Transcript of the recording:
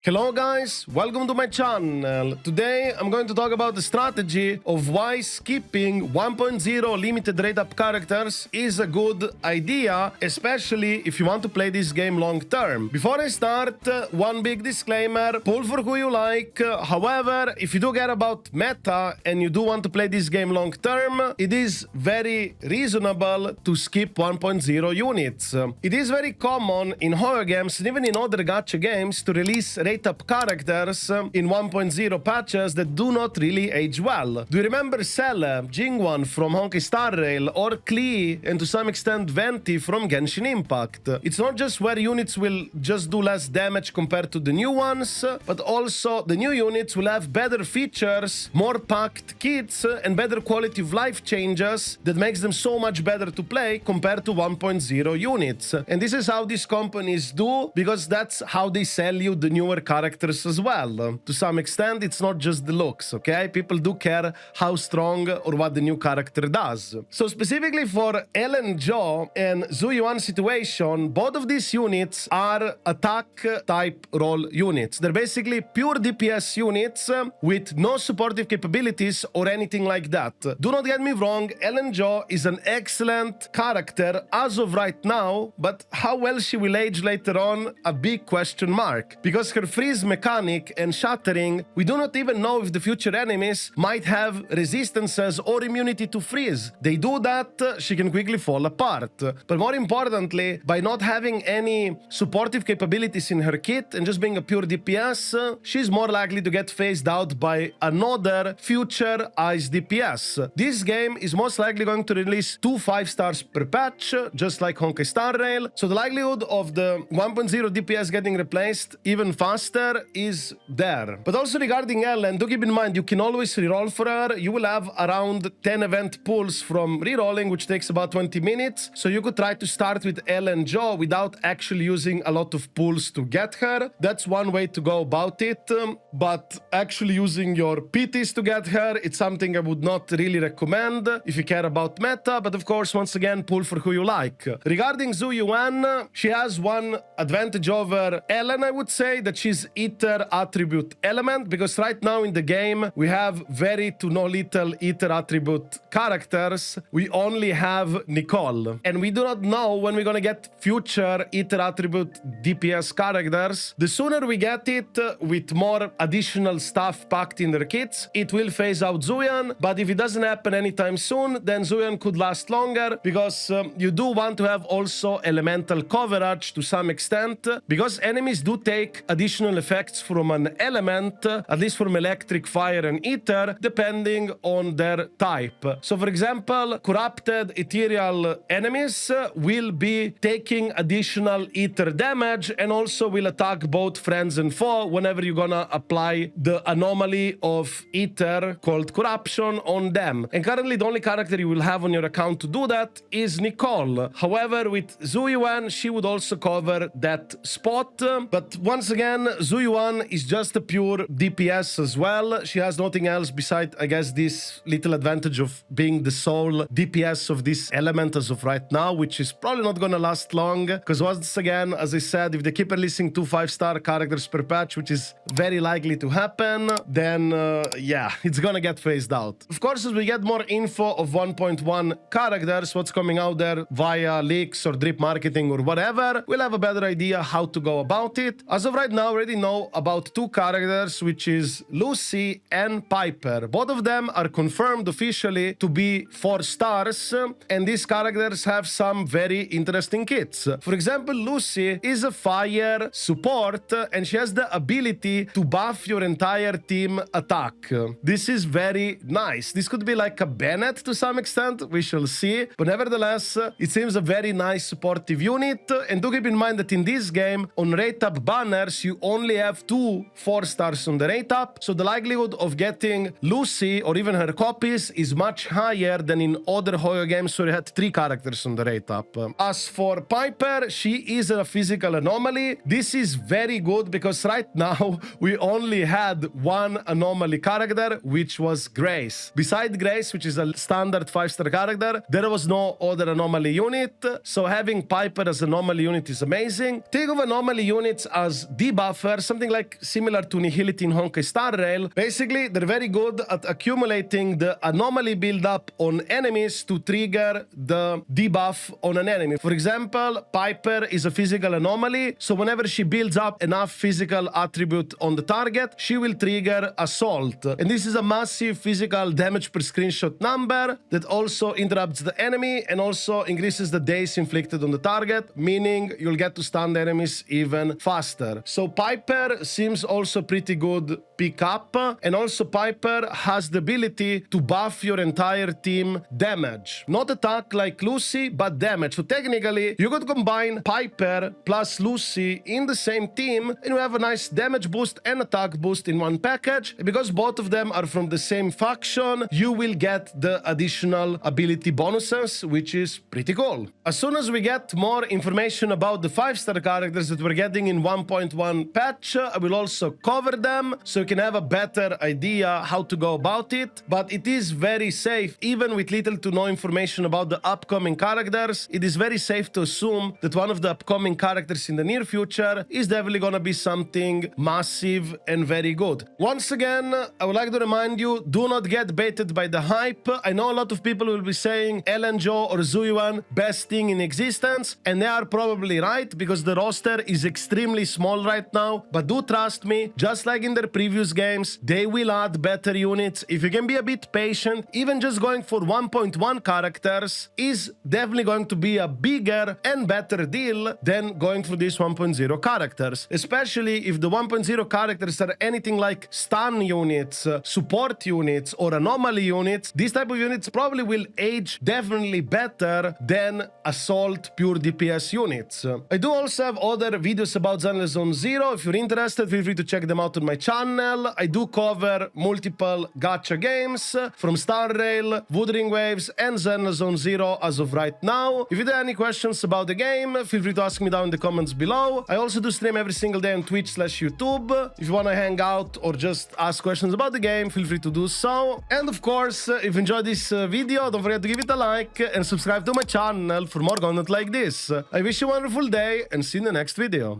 Hello guys, welcome to my channel. Today I'm going to talk about the strategy of why skipping 1.0 limited rate up characters is a good idea, especially if you want to play this game long term. Before I start, one big disclaimer, pull for who you like. However, if you do care about meta and you do want to play this game long term, it is very reasonable to skip 1.0 units. It is very common in horror games and even in other gacha games to release rate-up characters in 1.0 patches that do not really age well. Do you remember Cell, Jingwan from Honkai Star Rail, or Klee, and to some extent Venti from Genshin Impact? It's not just where units will just do less damage compared to the new ones, but also the new units will have better features, more packed kits, and better quality of life changes that makes them so much better to play compared to 1.0 units. And this is how these companies do, because that's how they sell you the newer characters as well. To some extent, it's not just the looks, okay? People do care how strong or what the new character does. So specifically for Ellen Jo and Zhu Yuan situation, both of these units are attack type role units. They're basically pure DPS units with no supportive capabilities or anything like that. Do not get me wrong, Ellen Jo is an excellent character as of right now, but how well she will age later on, a big question mark. Because her freeze mechanic and shattering, we do not even know if the future enemies might have resistances or immunity to freeze. They do that, she can quickly fall apart. But more importantly, by not having any supportive capabilities in her kit and just being a pure DPS, she's more likely to get phased out by another future Ice DPS. This game is most likely going to release 2 5-stars per patch, just like Honkai Star Rail, so the likelihood of the 1.0 DPS getting replaced even faster is there. But also regarding Ellen, do keep in mind you can always reroll for her. You will have around 10 event pulls from rerolling, which takes about 20 minutes. So you could try to start with Ellen Jo without actually using a lot of pulls to get her. That's one way to go about it. But actually using your PTs to get her, it's something I would not really recommend if you care about meta. But of course, once again, pull for who you like. Regarding Zhu Yuan, she has one advantage over Ellen, I would say, that she's Ether attribute element, because right now in the game we have very to no little Ether attribute characters. We only have Nicole, and we do not know when we're gonna get future Ether attribute DPS characters. The sooner we get it with more additional stuff packed in their kits, it will phase out Zhu Yuan. But if it doesn't happen anytime soon, then Zhu Yuan could last longer, because you do want to have also elemental coverage to some extent, because enemies do take additional effects from an element, at least from electric, fire, and ether, depending on their type. So for example, corrupted ethereal enemies will be taking additional ether damage and also will attack both friends and foe whenever you're gonna apply the anomaly of ether called corruption on them. And currently the only character you will have on your account to do that is Nicole. However, with Zhu Yuan, she would also cover that spot. But once again, Zhu Yuan is just a pure DPS as well. She has nothing else besides, I guess, this little advantage of being the sole DPS of this element as of right now, which is probably not gonna last long, because once again, as I said, if they keep releasing 2 5-star characters per patch, which is very likely to happen, then yeah, it's gonna get phased out. Of course, as we get more info of 1.1 characters, what's coming out there via leaks or drip marketing or whatever, we'll have a better idea how to go about it. As of right now, I already know about 2 characters, which is Lucy and Piper. Both of them are confirmed officially to be 4 stars, and these characters have some very interesting kits. For example, Lucy is a fire support, and she has the ability to buff your entire team attack. This is very nice. This could be like a Bennett to some extent, we shall see. But nevertheless, it seems a very nice supportive unit. And do keep in mind that in this game, on rate-up banners, you only have 2 4-stars on the rate-up, so the likelihood of getting Lucy or even her copies is much higher than in other Hoyo games where you had 3 characters on the rate-up. As for Piper, she is a physical anomaly. This is very good because right now we only had 1 anomaly character, which was Grace. Besides Grace, which is a standard 5-star character, there was no other anomaly unit, so having Piper as anomaly unit is amazing. Think of anomaly units as debuff buffer, something like similar to Nihility in Honkai Star Rail. Basically, they're very good at accumulating the anomaly buildup on enemies to trigger the debuff on an enemy. For example, Piper is a physical anomaly, so whenever she builds up enough physical attribute on the target, she will trigger Assault. And this is a massive physical damage per screenshot number that also interrupts the enemy and also increases the days inflicted on the target, meaning you'll get to stun the enemies even faster. So Piper seems also pretty good pick up, and also Piper has the ability to buff your entire team damage. Not attack like Lucy, but damage. So technically, you could combine Piper plus Lucy in the same team, and you have a nice damage boost and attack boost in one package. And because both of them are from the same faction, you will get the additional ability bonuses, which is pretty cool. As soon as we get more information about the 5-star characters that we're getting in 1.1 patch, I will also cover them so you can have a better idea how to go about it. But it is very safe, even with little to no information about the upcoming characters, it is very safe to assume that one of the upcoming characters in the near future is definitely gonna be something massive and very good. Once again, I would like to remind you, do not get baited by the hype. I know a lot of people will be saying Ellen Joe or Zhu Yuan, best thing in existence, and they are probably right because the roster is extremely small right now, but do trust me, just like in their previous games, they will add better units. If you can be a bit patient, even just going for 1.1 characters is definitely going to be a bigger and better deal than going for these 1.0 characters, especially if the 1.0 characters are anything like stun units, support units, or anomaly units. These type of units probably will age definitely better than assault pure DPS units. I do also have other videos about Zenless Zone Zero. If you're interested, feel free to check them out on my channel. I do cover multiple gacha games from Star Rail, Wuthering Waves, and Zenless Zone Zero as of right now. If you have any questions about the game, feel free to ask me down in the comments below. I also do stream every single day on Twitch/YouTube. If you want to hang out or just ask questions about the game, feel free to do so. And of course, if you enjoyed this video, don't forget to give it a like and subscribe to my channel for more content like this. I wish you a wonderful day and see you in the next video.